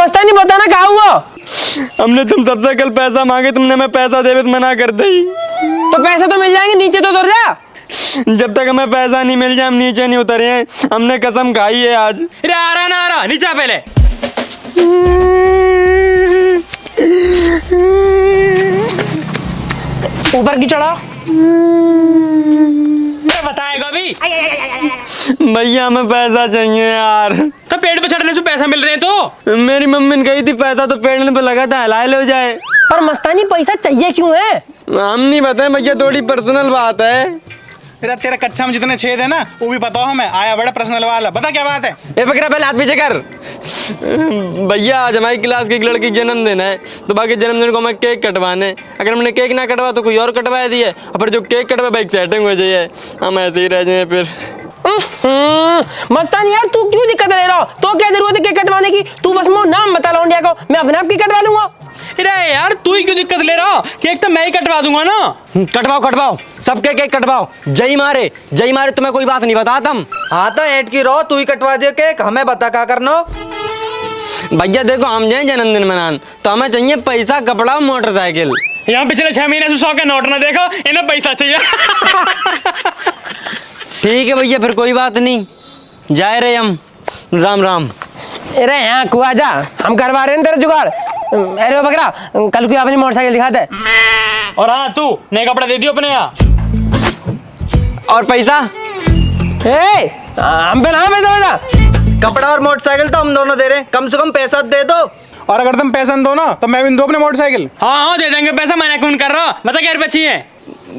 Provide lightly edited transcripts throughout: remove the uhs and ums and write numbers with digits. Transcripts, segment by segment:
मस्तानी बताना कहाँ हुआ? हमने तुम सबसे कल पैसा मांगे, तुमने मैं पैसा देवे तो मना कर दी। तो पैसे तो मिल जाएंगे, नीचे तो उतर जा। जब तक हमें पैसा नहीं मिल जाए हम नीचे नहीं उतरे हैं। हमने कसम खाई है आज। अरे आ रहा ना आ रहा, नीचे आ पहले। ऊपर की चढ़ा। बताएगा भी। भैया हमें पैसा चाहिए यार। तो पेड़ पे चढ़ने से पैसा मिल रहे हैं तो? मेरी मम्मी ने कही थी पैसा तो पेड़ पे लगा था, हिलाए ले जाए। पर मस्तानी पैसा चाहिए क्यों है? हम नहीं बताए भैया, थोड़ी पर्सनल बात है। तेरा कच्चा में जितने छेद है ना वो भी बताओ हमें। आया बड़ा पर्सनल वाला, बता क्या बात है? ए बकरा पहले हाथ पीछे कर। भैया आज हमारी क्लास की एक लड़की जन्मदिन है, तो बाकी जन्मदिन को हमें केक कटवाने। अगर हमने केक ना कटवा तो कोई और कटवा दिए, और फिर जो केक कटवा भाई सेटिंग हो जाए, हम ऐसे ही रह जाए फिर। मस्तानी यार तू क्यों दिक्कत ले रहा हो? तो क्या जरूरत है केक कटवाने की? तू बस मोह नाम बता लौंडिया को, मैं अपने आप की कटवा लूंगा। अरे यार तू ही क्यों दिक्कत ले रहा? केक तो मैं ही कटवा दूंगा ना। कटवाओ कटवाओ, सबके केक कटवाओ। जय मारे तुम्हें कोई बात नहीं बताता हम। हाँ तो ऐड की रहो, तू ही कटवा दियो केक, हमें बता क्या करना। भैया देखो हम जाए जन्मदिन मनाने तो हमें चाहिए पैसा, कपड़ा, मोटरसाइकिल। यहाँ पिछले 6 महीने से 100 के नोट ना देखो, इन्हें पैसा चाहिए। ठीक है भैया, फिर कोई बात नहीं, जाए रहे हम। राम राम। अरे यहाँ कुआ जा, हम करवा रहे हैं तेरा जुगाड़। अरे बकरा कल को अपनी मोटरसाइकिल दिखा दे। और हाँ तू नए कपड़ा दे दियो अपने यहाँ। और पैसा हम पे ना पैसा। कपड़ा और मोटरसाइकिल तो हम दोनों दे रहे हैं, कम से कम पैसा दे दो। और अगर तुम पैसा न दो ना तो मैं भी दो अपने मोटरसाइकिल। हाँ दे देंगे पैसा, मैंने कौन कर रहा। बता क्या रुपये चाहिए?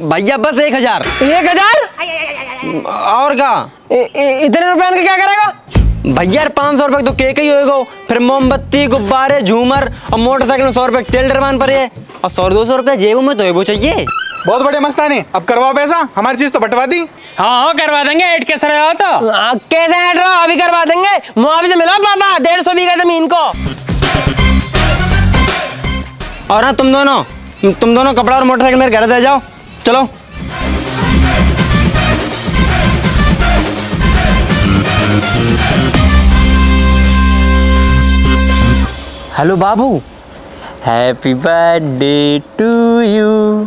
भैया बस 1000। 1000? और का इतने रुपए का क्या करेगा? भैया 500 रुपए तो केक ही होएगा, फिर मोमबत्ती, गुब्बारे, झूमर और मोटरसाइकिल में 100 रुपए तेल डरवान पर है, और 100-200 रुपए जेब में तो वो चाहिए। बहुत बढ़िया मस्तानी, अब करवाओ पैसा, हमारी चीज तो बंटवा दी। हाँ करवा देंगे। ऐड कैसा रहा तो? कैसे ऐड रहा? अभी करवा देंगे। मुआवजे मिला पापा 150 बीघा जमीन को। और हाँ तुम दोनों कपड़ा और मोटरसाइकिल मेरे घर दे जाओ, चलो। हेलो बाबू, happy birthday to you,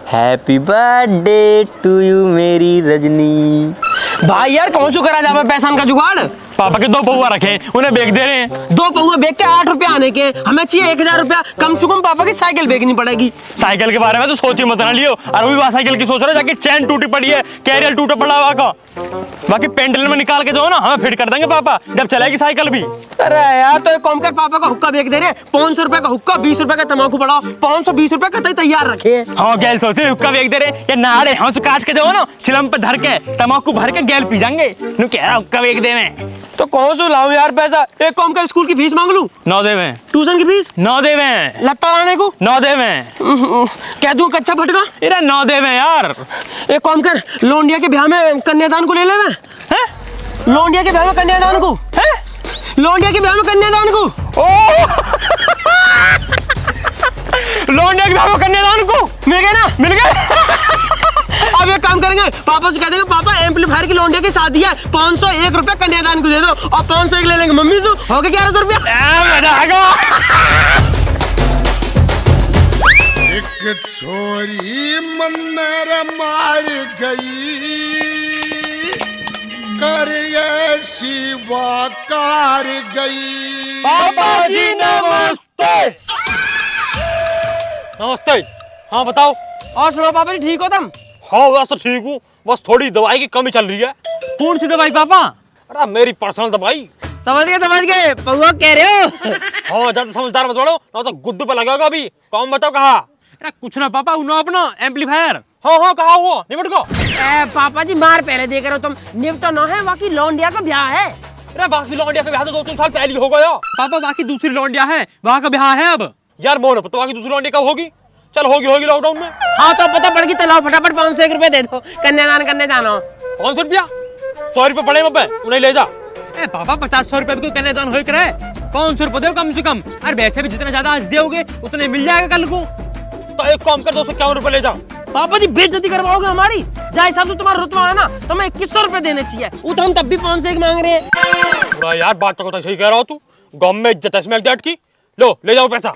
happy birthday to you मेरी रजनी। भाई यार कौन सु करा जावे पैसा का जुगाड़? पापा के 2 पौवा रखे, उन्हें बेच दे रहे हैं। 2 पौवा बेच के 8 रुपया आने के, हमें चाहिए 1000 रुपया। कम से कम पापा की साइकिल बेचनी पड़ेगी। साइकिल के बारे में तो सोच ही मत ना लियो। और भी बात साइकिल की सोच रहे, जाके चैन टूटी पड़ी है, कैरियर टूटा पड़ा हुआ का। बाकी पेंडल में निकाल के दो ना, हमें फिट कर देंगे पापा जब चलेगी साइकिल भी। अरे यार तो एक काम कर, पापा का हुक्का बेच दे रहे। 500 रुपए का हुक्का, 20 रुपए का तम्बाकू पड़ा, 520 रुपए का तैयार रखे। हाँ गैल सोचे हुक्का बेच दे रहे, या नारे हंस काट के दो ना, चिलम पे धर के तम्बाकू भर के गैल पी जाएंगे। नु कह रहा हुक्का बेच दे में। तो कौन सु लाऊं यार पैसा? एक काम कर, स्कूल की फीस मांग लूं। 9 देवे। ट्यूशन की फीस 9 देवे। लत्ता लाने को 9 देवे। कह दूं कच्चा फटका? इरा 9 देवे यार। एक काम कर, लौंडिया के ब्याह में कन्यादान को ले ले। मैं लौंडिया के ब्याह में कन्यादान को, लौंडिया के ब्याह में कन्यादान को। लौंडिया के ब्याह में कन्यादान को मिल गए ना? मिल गए। अब एक काम करेंगे, पापा से कह देंगे पापा एम्पलीफायर की लौंडिया की शादी है, 501 रुपया कन्यादान को दे दो, और 501 ले लेंगे मम्मी से, हो गए 1100 रुपया। एक छोरी मन्नर मार गई, कर शिवा कार गई। पापा जी नमस्ते। नमस्ते। हाँ बताओ। और सुनो पापा जी, ठीक हो तुम? हाँ बस तो ठीक हूँ, बस थोड़ी दवाई की कमी चल रही है। कौन सी दवाई पापा? अरे मेरी पर्सनल दवाई। समझ गए पौवा कह रहे हो। हाँ ज्यादा समझदार मत बनो, ना तो गुद्दू पे लगेगा अभी। कौन बताओ कहा? अरे कुछ ना पापा, उन्होंने अपना एम्पलीफायर। हाँ कहा हुआ निमट को। पापा जी मार पहले देख रहे हो तुम, निपटा ना है, बाकी लौंडिया का ब्याह है। अरे बाकी लौंडिया का ब्याह तो 2-3 साल पहले हो गया पापा। बाकी दूसरी लौंडिया है, वहाँ का ब्याह है अब। यार मोन तो बाकी दूसरी लौंडिया कब होगी? चल होगी लॉकडाउन में। हाँ तो पता पड़ गई, तो लाओ फटाफट 501 रुपए दे दो, कन्यादान करने जाना। 500 रुपया? 100 रुपये पड़े मब्बे, उन्हें ले जा। ए पापा 50-100 रुपए भी कन्यादान हो करे, 500 रुपए दो कम से कम। अरे वैसे भी जितना ज्यादा आज दोगे उतने मिल जाएगा कल को। तो एक काम कर, 251 रुपए ले जा। पापा जी बेइज्जती करवाओगे हमारी? जहाँ हिसाब से तुम्हारा रुतबा है ना, तो मैं 2100 रुपए देने चाहिए, वो तो हम तब भी 501 मांग रहे हैं। यार बात तो सही कह रहा हो तू, गाँव में इज्जत है स्मेल दैट की। लो ले जाओ पैसा।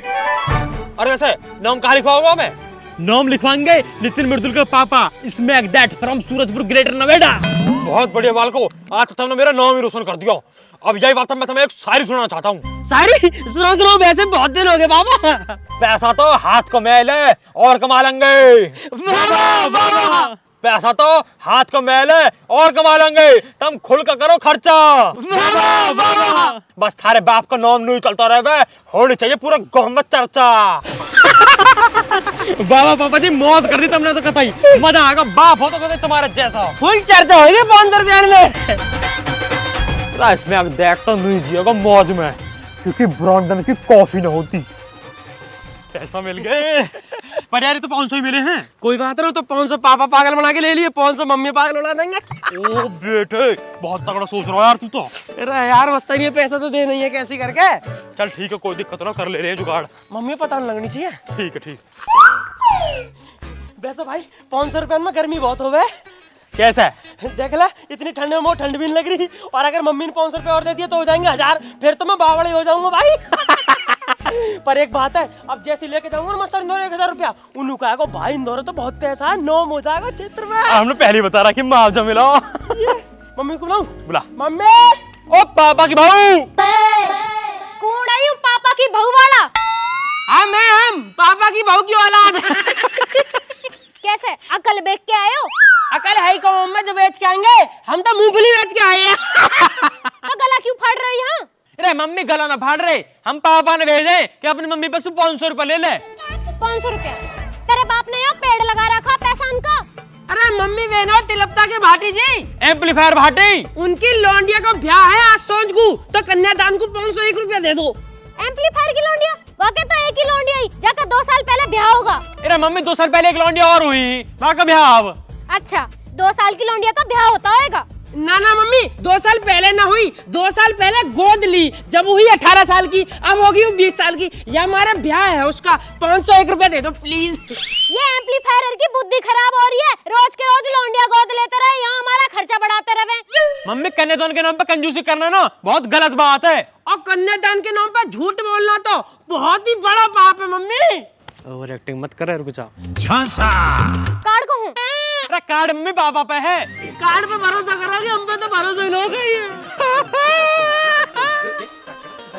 अरे वैसे नाम कहाँ लिखवाओगे हमें? नाम लिखवाएंगे नितिन मृदुल के पापा smack that from Surajpur greater Noida. बहुत बढ़िया बालको, आज तो तुमने मेरा नाम ही रोशन कर दिया। अब यही बात मैं तुम्हें एक शायरी सुनाना चाहता हूँ। शायरी सुनो सुनो, वैसे बहुत दिन हो गए बाबा। पैसा तो हाथ को मैल है और कमा लेंगे। बाबा बाबा पैसा तो हाथ को मैल है और कमा लेंगे, तुम खुल का करो खर्चा। बाबा बाबा बस थारे बाप का नाम नहीं चलता रहे, होनी चाहिए पूरा गाँव में चर्चा। बाबा पापा जी मौत कर दी तुमने तो कतई, मजा आएगा। बाप हो तो कतई तुम्हारे जैसा। फुल चर्चा होगी 500 रुपया में। इसमें अब देख तो नहीं जिएगा मौज में, क्योंकि ब्रांडन की कॉफी ना होती। पैसा मिल गए पर यार ये तो 500 ही मिले हैं। कोई बात नहीं, तो 500 पापा पागल बना के ले लिए, 500 मम्मी पागल उड़ा देंगे। ओ बेटे बहुत तगड़ा सोच रहा है यार तू तो। अरे यार मस्तानी ये पैसा तो देना ही है, कैसे करके। चल ठीक है कोई दिक्कत ना, कर ले रहे हैं जुगाड़। मम्मी पता नहीं लगनी चाहिए। ठीक है ठीक। वैसे भाई 500 रुपए में गर्मी बहुत हो गए। कैसा है? देख ला इतनी ठंड में ठंड भी नहीं लग रही, और अगर मम्मी ने 500 रुपए और दे दिया तो हो जाएंगे 1000, फिर तो मैं बावड़ी हो जाऊंगा भाई। पर एक बात है, अब जैसे लेके जाऊंगा ना मस्तर इंदौर 1000 रुपया, उन्होंने कहा भाई इंदौर तो बहुत पैसा है, नोम हो जाएगा चित्र में। हमने पहले बता रहा कि मुआवजा मिला। मम्मी को बुलाऊं? बुला। मम्मी ओ पापा की बहू। कौन आई हूँ पापा की बहू वाला? हम पापा की बहू की औलाद। कैसे अकल बेच के आए हो? अकल है कौन में जो बेच के आएंगे, हम तो मूंगफली बेच के आए हैं। तो गला क्यों फाड़ रही है? अरे मम्मी गला ना फाड़ रहे, हम पापा ने भेजे कि अपनी मम्मी पर 500 रुपए ले ले। 500 रुपया? तेरे बाप ने यहाँ पेड़ लगा रखा पैसा उनका। अरे मम्मी बहन और तिलपता के भाटी जी, एम्पलीफायर भाटी, उनकी लौंडिया का ब्याह है आज सोच को, तो कन्यादान को 501 रुपया दे दो। एम्पलीफायर की लौंडिया? वाकई तो एक ही लौंडिया ही, जाकर 2 साल पहले ब्याह होगा। अरे मम्मी 2 साल पहले एक लौंडिया और हुई, वहाँ का ब्याह अब। अच्छा 2 साल की लौंडिया का ब्याह होता होगा? ना ना मम्मी 2 साल पहले ना हुई, 2 साल पहले गोद ली, जब हुई 18 साल की, अब होगी 20 साल की। ये हमारा ब्याह है उसका, 501 रुपया दे दो प्लीज। ये एम्पलीफायर की बुद्धि खराब हो रही है, रोज के रोज लौंडिया गोद लेते रहे, यहाँ हमारा खर्चा बढ़ाते रहे। मम्मी कन्यादान के नाम पर कंजूसी करना ना बहुत गलत बात है, और कन्यादान के नाम पर झूठ बोलना तो बहुत ही बड़ा पाप है मम्मी। ओवर एक्टिंग मत कर, रुक जा। कार्ड को हूँ? अरे कार्ड मम्मी पापा पे है। कार्ड पे भरोसा करोगे, हम पे तो भरोसा ही लोग है।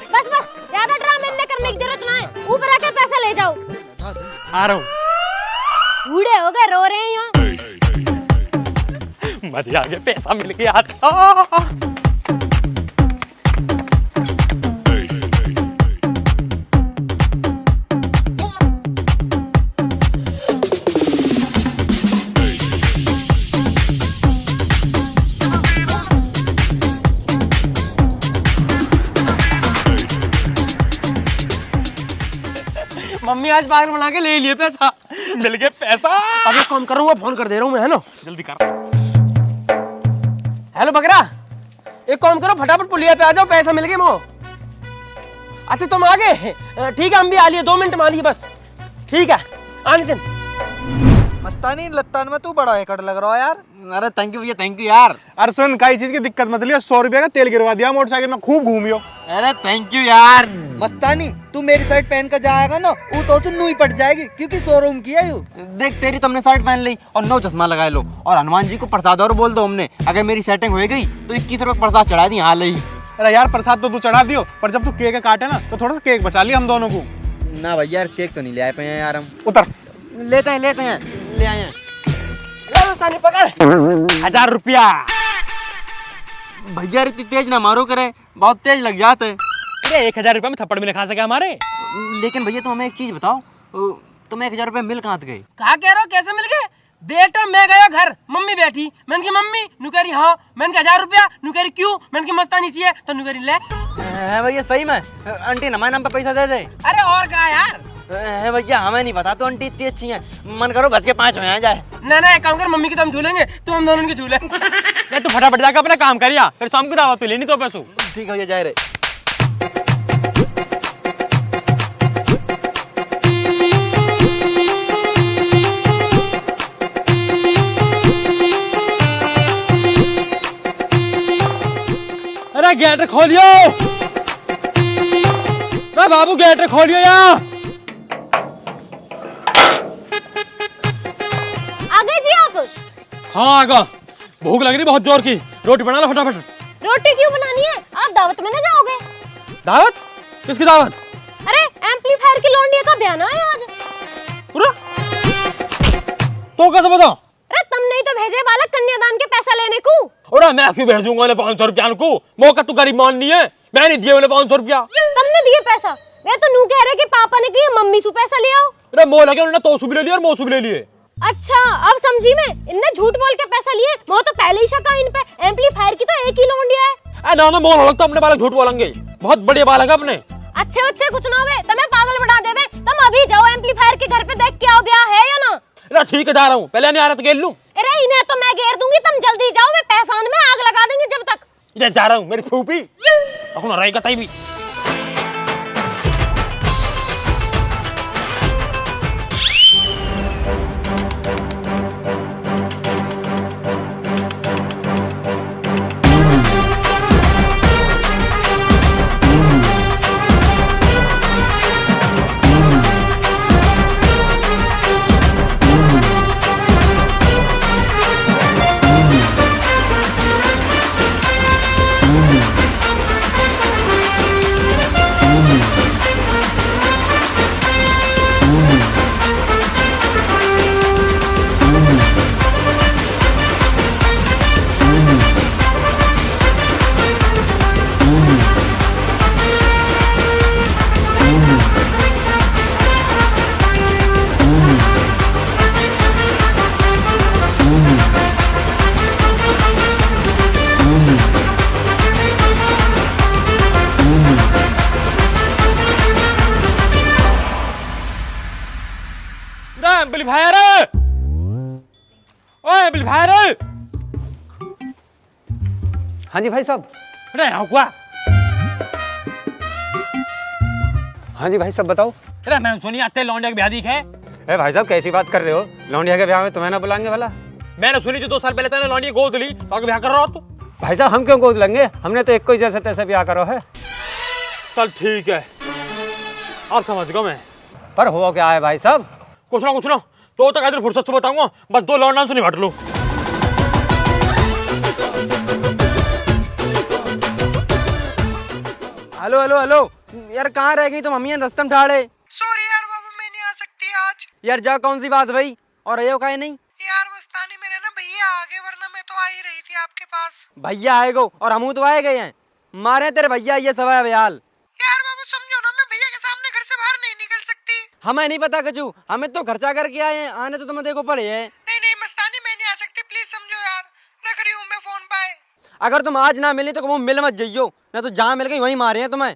बस बस ज्यादा ड्रामे करने की जरूरत ना है, ऊपर आकर पैसा ले जाओ। आ रहा हूँ। बूढ़े हो गए, रो रहे हैं यहाँ। मजा आ गया, पैसा मिल गया। मम्मी आज पागल बना के ले लिए पैसा। मिल गया पैसा। अब एक काम करूंगा, फोन कर दे रहा हूँ मैं, है ना? जल्दी कर। हेलो बकरा, एक काम करो फटाफट पुलिया पे आ जाओ, पैसा मिल गया मो। अच्छा तुम आ गए? ठीक है हम भी आ लिए, 2 मिनट मान लिए बस। ठीक है आने दिन। मस्तानी लत्तान में तू बड़ा एकड़ लग रहा है यार। अरे थैंक यू भैया, थैंक यू यार। अरे सुन, कई चीज की दिक्कत मत लियो, 100 रुपया का तेल गिरवा दिया मोटरसाइकिल में, खूब घूमियो। अरे थैंक यू यार। मस्तानी तू मेरी शर्ट पहन कर जाएगा ना, वो तो सुन ही पड़ जाएगी, क्योंकि शोरूम की है यू। देख तेरी तुमने शर्ट पहन ली और 9 चश्मा लगा लो, और हनुमान जी को प्रसाद और बोल दो हमने, अगर मेरी सेटिंग हो गई तो 21 रुपए प्रसाद चढ़ा दी हाल ही। अरे यार प्रसाद तो तू चढ़ा दियो, पर जब तू केक काटे ना तो थोड़ा सा केक बचा लिया हम दोनों को। ना भैया केक तो नहीं ले आए पे यार हम। उतर। लेते हैं ले आए हैं। पकड़ 1000 रुपया। भैया इतनी तेज ना मारो करे, बहुत तेज लग जाते हैं। अरे 1000 रुपया में थप्पड़ भी नहीं खा सके हमारे। लेकिन भैया तुम हमें एक चीज बताओ, तुम्हें 1000 रुपए मिल कहाँ गए? कहा कह रहा हो, कैसे मिल गए? बेटा मैं गया घर, मम्मी बैठी, मैंने की मम्मी नु कह रही हाँ, मैंने कहा 1000 रुपया, नु कह रही क्यों, मैंने की मस्तानी चाहिए, तो नु कह रही ले। है भैया सही में, आंटी हमारे नाम पे पैसा दे दे। अरे और कहा यार? है भैया हमें नहीं पता, तो आंटी इतनी अच्छी है, मन करो बच के 5 हो जाए। ना ना एक काम कर, मम्मी की तो हम झूलेंगे, तो हम दोनों के झूले। तू फटाफट जाकर अपना काम करिया, फिर शाम को दावत पे लेनी तो पैसों। ठीक है भैया जा रहे। अरे गेट खोलियो। बाबू गेट खोलियो यार। आ गए जी आप? हाँ आगा, भूख लग रही बहुत जोर की, रोटी बना लो फटाफट। रोटी क्यों बनानी है? आप दावत में ना जाओगे? दावत? किसकी दावत? अरे एम्पलीफायर की लौंडिया का बयान है आज। पूरा? तो कैसे बताओ? अरे तुमने ही तो भेजे बालक कन्यादान के पैसा लेने को। अरे मैं क्यों भेजूंगा उन्हें 500 रुपया को? मौका तो गरीब माननी है, मैं नहीं दिए उन्हें 500 रुपया। तुमने दिए पैसा? वे तो नू कह रहे कि पापा ने कहा मम्मी से पैसा ले आओ। अरे मोह लगे उन्होंने तोसू भी ले लिए और मोसू भी ले लिए। अच्छा अब समझी मैं, इनने झूठ बोल के पैसा लिए। वो तो पहले ही शका इन पे, एम्पलीफायर की तो एक ही लौंडिया है। ना ना मोह लगता अपने बालक झूठ बोलेंगे, बहुत बढ़िया बालक है अपने। अच्छे बच्चे कुछ ना होवे, तुम्हें पागल बना देवे। तुम अभी जाओ एम्पलीफायर के घर पे देख के आओ ब्याह है या ना। अरे ठीक है जा रहा हूँ, पहले नहीं आ रहा तो गेल लूं। अरे इन्हें तो मैं घेर दूंगी, तुम जल्दी जाओ, वे पैसान में आग लगा देंगे जब तक। इधर जा रहा हूँ, मेरी फूफी अपना रहेगा तई भी। एम्पलीफायर, ओए एम्पलीफायर। हाँ जी भाई साहब। अरे यहाँ हुआ। हाँ जी भाई साहब बताओ। अरे मैंने सुनी आते लौंडिया की ब्याह दिख है। अरे भाई साहब कैसी बात कर रहे हो, लौंडिया के ब्याह में तुम्हें ना बुलाएंगे भला? मैंने सुनी जो 2 साल पहले तेने लौंडिया गोद ली तो आगे ब्याह कर रहा हो तू। भाई साहब हम क्यों गोद लेंगे, हमने तो एक कोई जैसे तैसे ब्याह करो है। चल ठीक है, अब समझ गया मैं। पर हुआ क्या है भाई साहब? कुछ ना तो तक इधर फुर्सत से बताऊंगा, बस 2 लौंडा से निपट लो। हेलो हेलो हेलो यार, कहाँ रह गई तुम? अम्मी रस्तम ठाड़े। सॉरी यार बाबू, मैं नहीं आ सकती आज। यार जा, कौन सी बात भाई? और आयो काहे नहीं? यार मस्तानी मेरे ना भैया आ गए, वरना मैं तो आ ही रही थी आपके पास। भैया आए गो और हमू तो आए गए हैं, मारे तेरे भैया ये सवा बयाल। यार बाबू समझो ना, मैं भैया के सामने घर से बाहर नहीं निकल सकती। हमें नहीं पता कचू, हमें तो खर्चा करके आए हैं, आने तो तुम्हें देखो पड़े है। नहीं मस्तानी, मैं नहीं आ सकती, प्लीज समझो यार। रख रही हूँ मैं फोन पे। अगर तुम आज ना मिली तो वो मिल मत जाइयो, ना तो जहाँ मिल गई वहीं मारे हैं तुम्हें।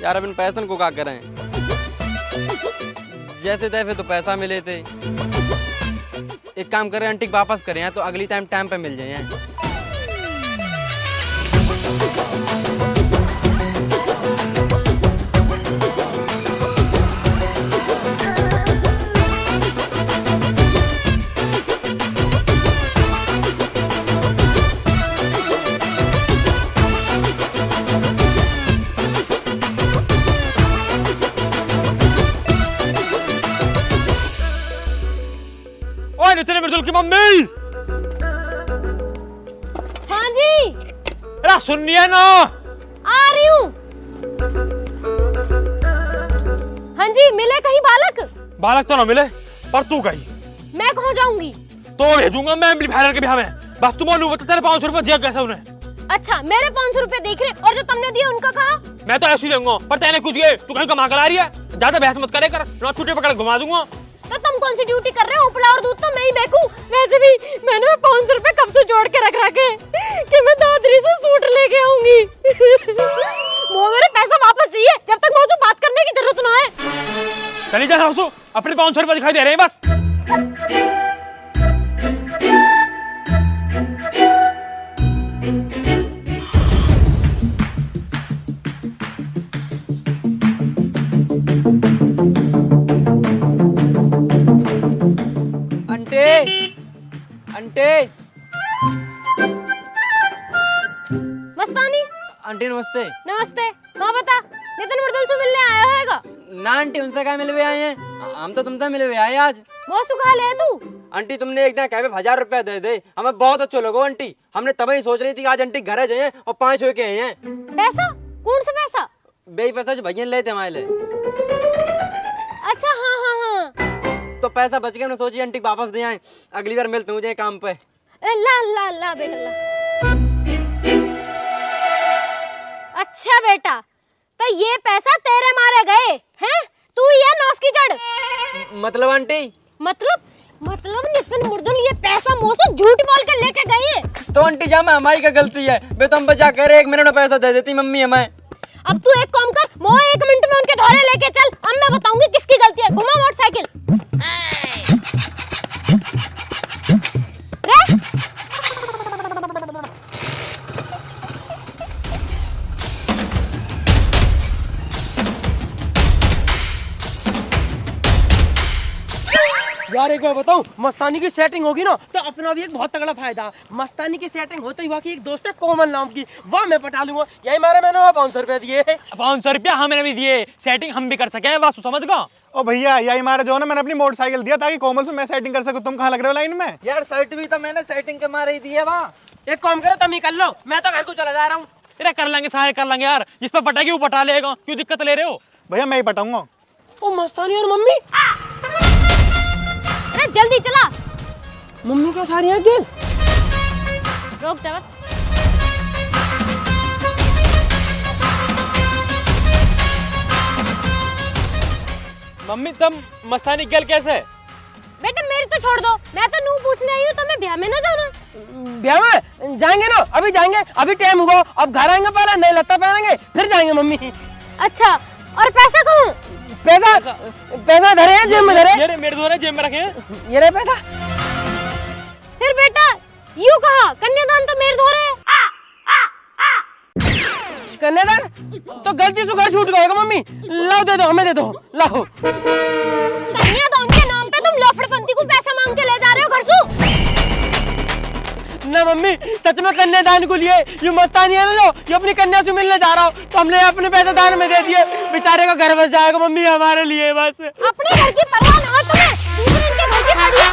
यार अब इन पैसन को क्या करें, जैसे तैसे तो पैसा मिले थे। एक काम करें, आंटी वापस करें तो अगली टाइम पे मिल जाए। ओए नितिन मृदुल की मम्मी। हाँ जी अरे सुनिए ना, आ रही हूँ। हाँ जी, मिले कहीं बालक? बालक तो ना मिले, पर तू गई। मैं कहाँ जाऊंगी? तो भेजूंगा मैं एम्पलीफायर के ब्याह में, बस तुम बोलूं बता तेरे 500 रुपए दिया कैसे उन्हें? अच्छा मेरे 500 रुपए देख रहे, और जो तुमने दिया उनका कहा? मैं तो ऐसे ही दूंगा, पर तेने कुछ दिए, तू कहीं कमा कर आ रही है। ज्यादा बहस मत करे कर, ना छुट्टी पकड़ घुमा दूंगा। तो तुम कौन सी ड्यूटी कर रहे हो? उपला और दूध तो मैं ही बेकूं। वैसे भी मैंने 500 रुपए कब से जोड़ के रख रखे कि मैं दादरी से सूट लेके आऊंगी। वो मेरे पैसा वापस चाहिए, जब तक मुझे बात करने की जरूरत ना है। चली जा सासू, अपने 500 रुपए दिखाई दे रहे हैं बस। अंटे आंटी नमस्ते। नमस्ते। हाँ बता, नितिन मृदुल से मिलने आया होगा? ना आंटी, उनसे क्या मिले हुए आए हैं, हम तो तुमसे मिले हुए आए आज। बहुत सुखा ले तू। आंटी तुमने एक दिन कहे 1000 रुपया दे दे, हमें बहुत अच्छा लगो आंटी। हमने तभी सोच रही थी आज आंटी घर जाए और 5 हो के आए हैं। पैसा? कौन सा पैसा? बेही पैसा जो भैया ले थे हमारे लिए। अच्छा हाँ हाँ हाँ। तो पैसा बच गया, हमने सोची आंटी वापस दे आए, अगली बार मिलते मुझे काम पे। ला ला ला बेटा ला। अच्छा बेटा, तो ये पैसा तेरे मारे गए हैं? तू ये नौस की जड़। मतलब आंटी? मतलब नितिन मृदुल ये पैसा मुँह से झूठ बोल के लेके गए। तो आंटी जा में हमारी क्या गलती है? बे तुम बचा कर 1 मिनट में पैसा दे देती मम्मी हमें। अब तू एक काम कर, मोह 1 मिनट में उनके धोरे लेके चल, अब मैं बताऊंगी किसकी गलती है। घुमा मोटरसाइकिल। रे यार एक बार बताऊं, मस्तानी की सेटिंग होगी ना तो अपना भी एक बहुत तगड़ा फायदा। मस्तानी की सेटिंग होते ही वहाँ की एक दोस्त है कोमल नाम की, वह मैं पटा लूंगा। यही मारे मैंने 500 रुपए दिए। 500 रुपया हमने भी दिए, सेटिंग हम भी कर सके, बस समझ गो। ओ भैया यही मारे जो ना मैंने अपनी मोटरसाइकिल दिया ताकि कोमल से मैं सेटिंग कर सकूं। तुम कहाँ लग रहे हो लाइन में? यार शर्ट भी तो मैंने सेटिंग के मारे ही दी है वहाँ। एक काम करो, तुम ही कर लो, मैं तो घर को चला जा रहा हूँ। तेरा कर लेंगे, सारे कर लेंगे यार, जिस पर पटाएगी वो पटा लेगा, क्यों दिक्कत ले रहे हो? भैया मैं ही पटाऊंगा। ओ मस्तानी और मम्मी। अरे जल्दी चला। मम्मी क्या सारी हैं गेल? रोक दे बस। मम्मी तुम मस्तानी गल कैसे है? बेटा मेरी तो छोड़ दो, मैं तो नू पूछने आई हूँ, तुम्हें ब्याह में ना जाना? ब्याह में जाएंगे ना, अभी जाएंगे, अभी टाइम हुआ, अब घर आएंगे, पहले नए लत्ता पहनेंगे फिर जाएंगे मम्मी। अच्छा, और पैसा कहूँ? पैसा धरे हैं जेब में, धरे। ये मेरे दोनों जेब में रखे हैं। ये रहे पैसा। फिर बेटा यूँ कहा, कन्यादान तो मेरे धोरे है। कन्यादान तो गलती से घर छूट गएगा मम्मी। लाओ दे दो, हमें दे दो, लाओ। कन्यादान के नाम पे तुम लफड़पंती को पैसा मांग के ले जा रहे हो घर से? ना मम्मी, सच में कन्यादान को लिए ये मस्तानी है ना जो ये अपनी कन्या से मिलने जा रहा हूँ, तो हमने अपने पैसे दान में दे दिए। बेचारे का घर बस जाएगा मम्मी हमारे लिए बस। अपने घर की परवाह ना हो तुम्हें, दूसरे इनके घर की पड़ी है।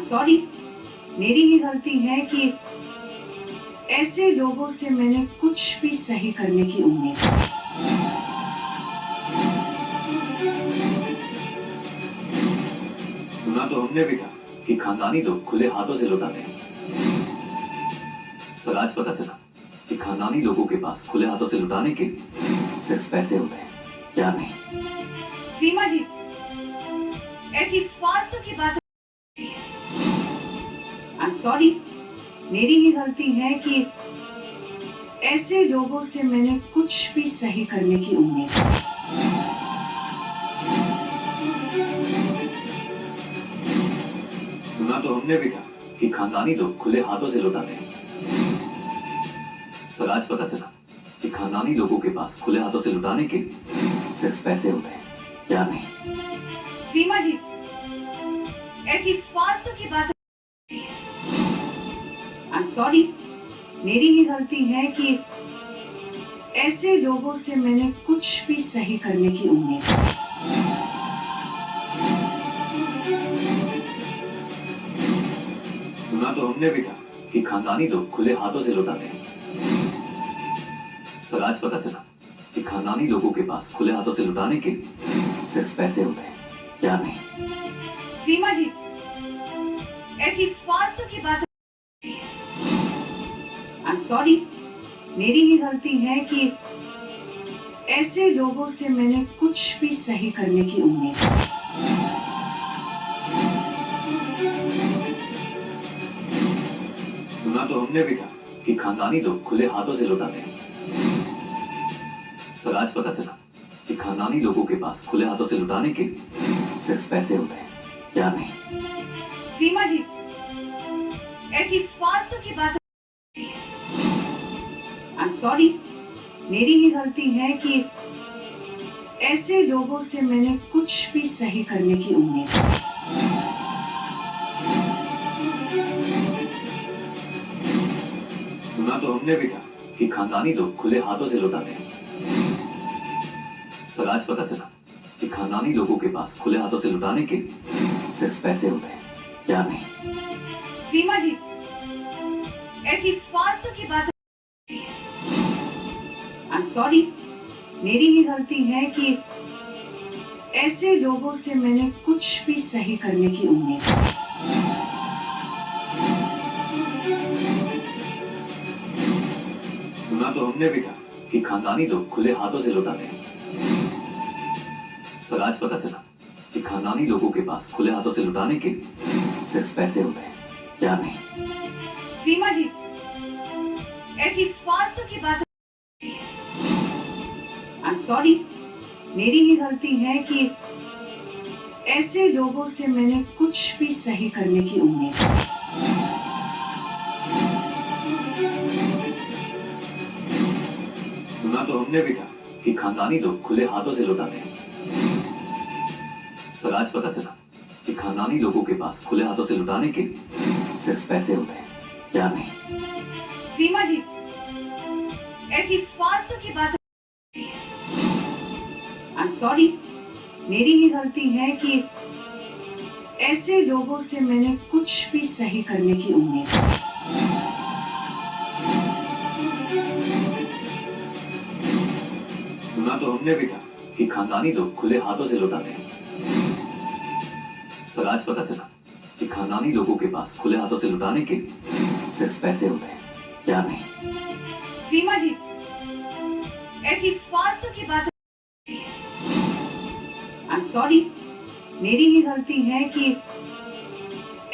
सॉरी, मेरी ही गलती है कि ऐसे लोगों से मैंने कुछ भी सही करने की उम्मीद की। सुना तो हमने भी था कि खानदानी लोग खुले हाथों से लौटाते हैं, पर आज पता चला कि खानदानी लोगों के पास खुले हाथों से लुटाने के लिए सिर्फ पैसे होते हैं, क्या नहीं। रीमा जी, ऐसी फालतू की बात। सॉरी, मेरी ही गलती है कि ऐसे लोगों से मैंने कुछ भी सही करने की उम्मीद की। सुना तो हमने भी था कि खानदानी लोग खुले हाथों से लौटाते हैं, पर आज पता चला कि खानदानी लोगों के पास खुले हाथों से लुटाने के लिए सिर्फ पैसे होते हैं, क्या नहीं। रीमा जी, ऐसी फालतू की बात। सॉरी, मेरी ही गलती है कि ऐसे लोगों से मैंने कुछ भी सही करने की उम्मीद की। सुना तो हमने भी था कि खानदानी लोग खुले हाथों से लौटाते हैं, पर आज पता चला कि खानदानी लोगों के पास खुले हाथों से लुटाने के लिए सिर्फ पैसे होते हैं, क्या नहीं। रीमा जी, ऐसी फालतू की बात। सॉरी, मेरी ही गलती है कि ऐसे लोगों से मैंने कुछ भी सही करने की उम्मीद की। सुना तो हमने भी था कि खानदानी लोग खुले हाथों से लौटाते हैं, पर आज पता चला कि खानदानी लोगों के पास खुले हाथों से लुटाने के लिए सिर्फ पैसे होते हैं, क्या नहीं। रीमा जी, ऐसी फालतू की बात। आई एम सॉरी, मेरी ही गलती है कि ऐसे लोगों से मैंने कुछ भी सही करने की उम्मीद की। सुना तो हमने भी था कि खानदानी लोग खुले हाथों से लौटाते हैं, पर आज पता चला कि खानदानी लोगों के पास खुले हाथों से लुटाने के लिए सिर्फ पैसे होते हैं, क्या नहीं। रीमा जी, ऐसी फालतू की बात। आई एम सॉरी, मेरी ही गलती है कि ऐसे लोगों से मैंने कुछ भी सही करने की उम्मीद की। सुना तो हमने भी था कि खानदानी लोग खुले हाथों से लौटाते हैं, पर आज पता चला कि खानदानी लोगों के पास खुले हाथों से लुटाने के लिए सिर्फ पैसे होते हैं, क्या नहीं। रीमा जी, ऐसी फालतू की बात। आई एम सॉरी, मेरी ही गलती है कि ऐसे लोगों से मैंने कुछ भी सही करने की उम्मीद की। सुना तो हमने भी था कि खानदानी लोग खुले हाथों से लौटाते हैं, पर आज पता चला कि खानदानी लोगों के पास खुले हाथों से लुटाने के लिए सिर्फ पैसे होते हैं, क्या नहीं। रीमा जी, ऐसी फालतू की बात। आई एम सॉरी, मेरी ही गलती है कि ऐसे लोगों से मैंने कुछ भी सही करने की उम्मीद की। सुना तो हमने भी था कि खानदानी लोग खुले हाथों से लौटाते हैं, पर आज पता चला कि खानदानी लोगों के पास खुले हाथों से लुटाने के लिए सिर्फ पैसे होते हैं, क्या नहीं। रीमा जी, ऐसी फालतू की बात। आई एम सॉरी, मेरी ही गलती है कि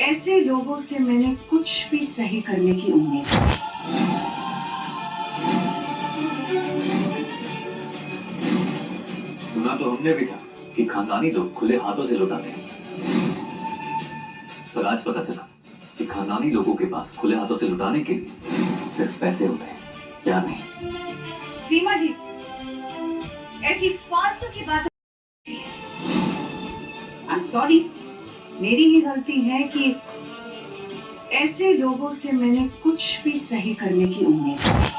ऐसे लोगों से मैंने कुछ भी सही करने की उम्मीद की। सुना तो हमने भी था कि खानदानी लोग खुले हाथों से लौटाते हैं, पर आज पता चला कि खानदानी लोगों के पास खुले हाथों से लुटाने के लिए सिर्फ पैसे होते हैं, क्या नहीं। रीमा जी, ऐसी फालतू की बात। आई एम सॉरी, मेरी ही गलती है कि ऐसे लोगों से मैंने कुछ भी सही करने की उम्मीद की।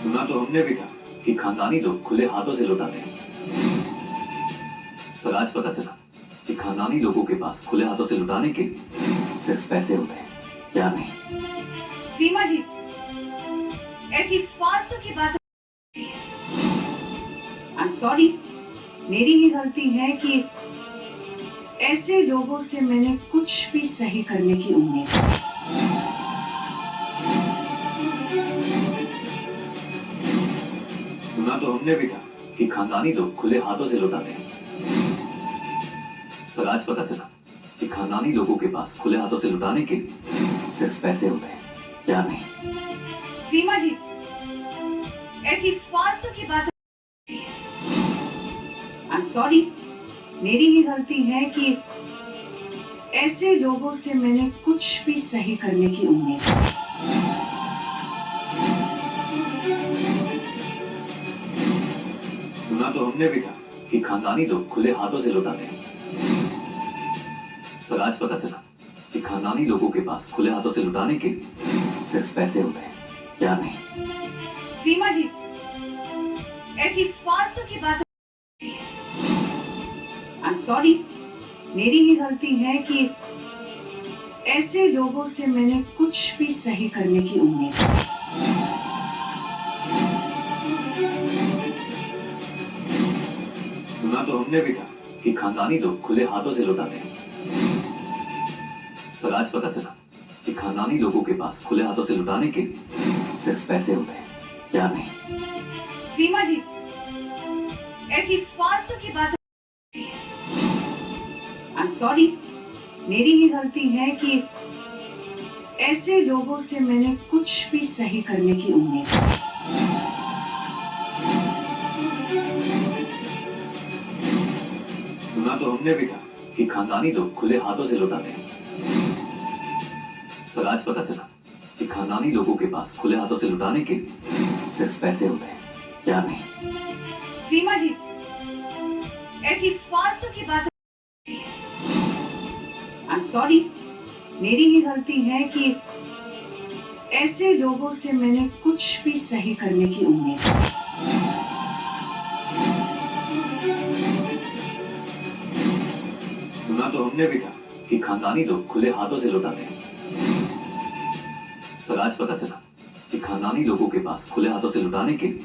सुना तो हमने भी था कि खानदानी लोग खुले हाथों से लौटाते हैं, पर आज पता चला कि खानदानी लोगों के पास खुले हाथों से लुटाने के लिए सिर्फ पैसे होते हैं, क्या नहीं। रीमा जी, ऐसी फालतू की बात। आई एम सॉरी, मेरी ही गलती है कि ऐसे लोगों से मैंने कुछ भी सही करने की उम्मीद की। सुना तो हमने भी था कि खानदानी लोग खुले हाथों से लौटाते हैं, पर आज पता चला कि खानदानी लोगों के पास खुले हाथों से लुटाने के लिए सिर्फ पैसे होते हैं, क्या नहीं। रीमा जी, ऐसी फालतू की बात। आई एम सॉरी, मेरी ही गलती है कि ऐसे लोगों से मैंने कुछ भी सही करने की उम्मीद की। सुना तो हमने भी था कि खानदानी लोग खुले हाथों से लौटाते हैं, पर आज पता चला कि खानदानी लोगों के पास खुले हाथों से लुटाने के लिए सिर्फ पैसे होते हैं, क्या नहीं। रीमा जी, ऐसी फालतू की बात। आई एम सॉरी, मेरी ही गलती है कि ऐसे लोगों से मैंने कुछ भी सही करने की उम्मीद की। सुना तो हमने भी था कि खानदानी लोग खुले हाथों से लौटाते हैं, पर आज पता चला कि खानदानी लोगों के पास खुले हाथों से लुटाने के लिए सिर्फ पैसे होते हैं, क्या नहीं। रीमा जी, ऐसी फालतू की बात। आई एम सॉरी, मेरी ही गलती है कि ऐसे लोगों से मैंने कुछ भी सही करने की उम्मीद की। सुना तो हमने भी था कि खानदानी लोग खुले हाथों से लौटाते हैं, पर आज पता चला कि खानदानी लोगों के पास खुले हाथों से लुटाने के लिए सिर्फ पैसे होते हैं, प्यार नहीं। रीमा जी, ऐसी फालतू की बात। आई एम सॉरी, मेरी ही गलती है कि ऐसे लोगों से मैंने कुछ भी सही करने की उम्मीद की। सुना तो हमने भी था कि खानदानी लोग खुले हाथों से लौटाते हैं, पर आज पता चला कि खानदानी लोगों के पास खुले हाथों से लुटाने के लिए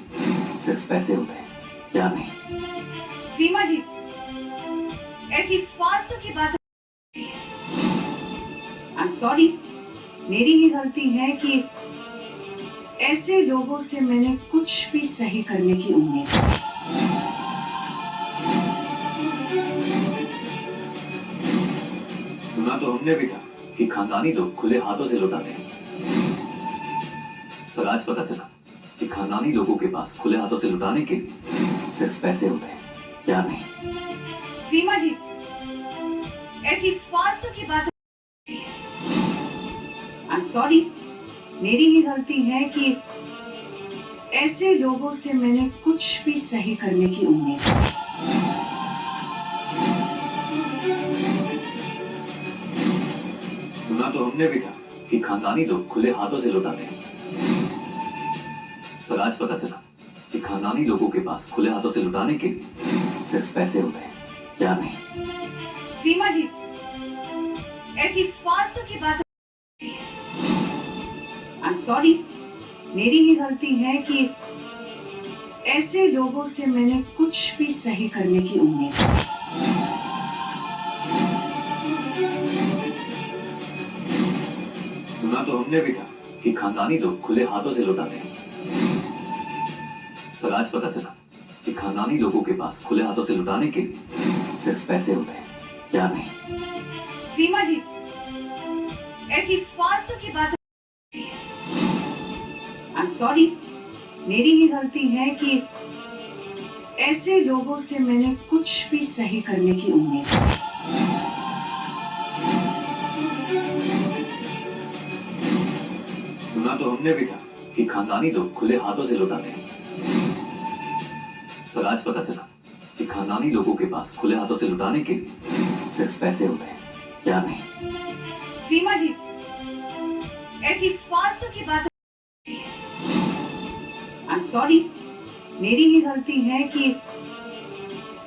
सिर्फ पैसे होते हैं, प्यार नहीं। रीमा जी, ऐसी फालतू की बात। आई एम सॉरी, मेरी ही गलती है कि ऐसे लोगों से मैंने कुछ भी सही करने की उम्मीद की। सुना तो हमने भी था कि खानदानी लोग खुले हाथों से लौटाते हैं, पर आज पता चला कि खानदानी लोगों के पास खुले हाथों से लुटाने के लिए सिर्फ पैसे होते हैं, प्यार नहीं। रीमा जी, ऐसी फालतू की बात। आई एम सॉरी, मेरी ही गलती है कि ऐसे लोगों से मैंने कुछ भी सही करने की उम्मीद की। सुना तो हमने भी था कि खानदानी लोग खुले हाथों से लौटाते हैं, पर आज पता चला कि खानदानी लोगों के पास खुले हाथों से लुटाने के लिए सिर्फ पैसे होते हैं, प्यार नहीं। रीमा जी, ऐसी फालतू की बात। आई एम सॉरी, मेरी ही गलती है कि ऐसे लोगों से मैंने कुछ भी सही करने की उम्मीद की। सुना तो हमने भी था कि खानदानी लोग खुले हाथों से लौटाते हैं, पर आज पता चला कि खानदानी लोगों के पास खुले हाथों से लुटाने के लिए सिर्फ पैसे होते हैं, प्यार नहीं। रीमा जी, ऐसी फालतू की बात। आई एम सॉरी, मेरी ही गलती है कि ऐसे लोगों से मैंने कुछ भी सही करने की उम्मीद की। सुना तो हमने भी था कि खानदानी लोग खुले हाथों से लौटाते हैं, पर आज पता चला कि खानदानी लोगों के पास खुले हाथों से लुटाने के लिए सिर्फ पैसे होते हैं, प्यार नहीं। रीमा जी, ऐसी फालतू की बात। आई एम सॉरी, मेरी ही गलती है कि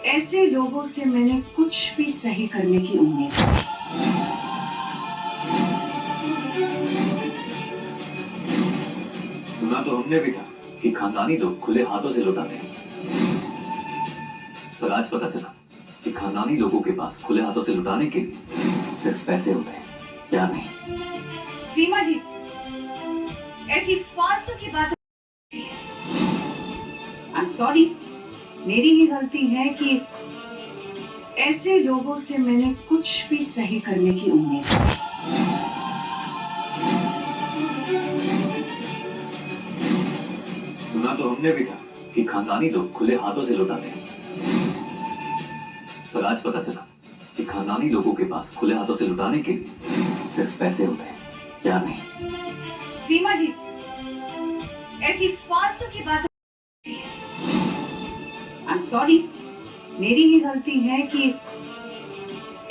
ऐसे लोगों से मैंने कुछ भी सही करने की उम्मीद की। सुना तो हमने भी था कि खानदानी लोग खुले हाथों से लौटाते हैं, पर आज पता चला कि खानदानी लोगों के पास खुले हाथों से लुटाने के लिए सिर्फ पैसे होते हैं, प्यार नहीं। रीमा जी, ऐसी फालतू की बात। आई एम सॉरी, मेरी ही गलती है कि ऐसे लोगों से मैंने कुछ भी सही करने की उम्मीद की। सुना तो हमने भी था कि खानदानी लोग खुले हाथों से लौटाते हैं, पर आज पता चला कि खानदानी लोगों के पास खुले हाथों से लुटाने के लिए सिर्फ पैसे होते हैं, प्यार नहीं। रीमा जी, ऐसी फालतू की बात। आई एम सॉरी, मेरी ही गलती है कि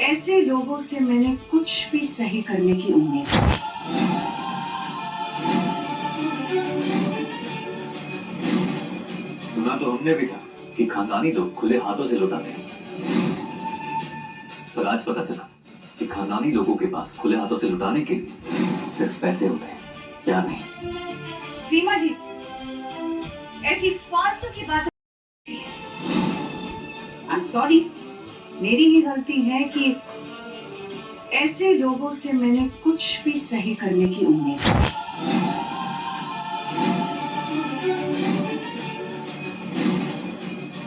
ऐसे लोगों से मैंने कुछ भी सही करने की उम्मीद की। सुना तो हमने भी था कि खानदानी लोग खुले हाथों से लौटाते हैं, पर आज पता चला कि खानदानी लोगों के पास खुले हाथों से लुटाने के लिए सिर्फ पैसे होते हैं, प्यार नहीं। रीमा जी, ऐसी फालतू की बात। आई एम सॉरी, मेरी ही गलती है कि ऐसे लोगों से मैंने कुछ भी सही करने की उम्मीद की।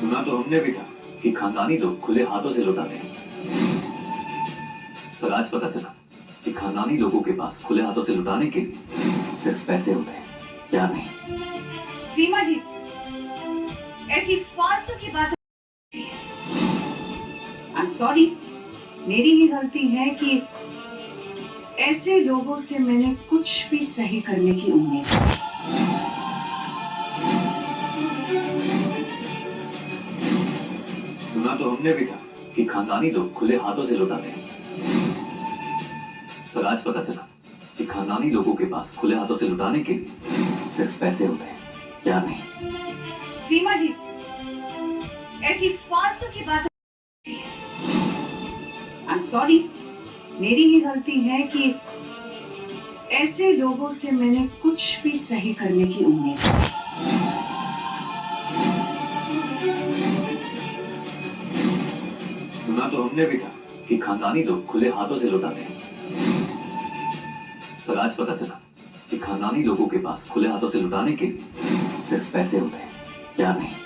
सुना तो हमने भी था कि खानदानी लोग खुले हाथों से लौटाते हैं, पर आज पता चला कि खानदानी लोगों के पास खुले हाथों से लुटाने के लिए सिर्फ पैसे होते हैं, प्यार नहीं। रीमा जी, ऐसी फालतू की बात। आई I'm sorry, मेरी ही गलती है कि ऐसे लोगों से मैंने कुछ भी सही करने की उम्मीद की। सुना तो हमने भी था कि खानदानी लोग खुले हाथों से लौटाते हैं, पर आज पता चला कि खानदानी लोगों के पास खुले हाथों से लुटाने के लिए सिर्फ पैसे होते हैं, प्यार नहीं। रीमा जी, ऐसी फालतू की बात I'm sorry, मेरी ही गलती है कि ऐसे लोगों से मैंने कुछ भी सही करने की उम्मीद की। सुना तो हमने भी था कि खानदानी लोग खुले हाथों से लौटाते हैं, पर आज पता चला कि खानदानी लोगों के पास खुले हाथों से लुटाने के लिए सिर्फ पैसे होते हैं, प्यार नहीं।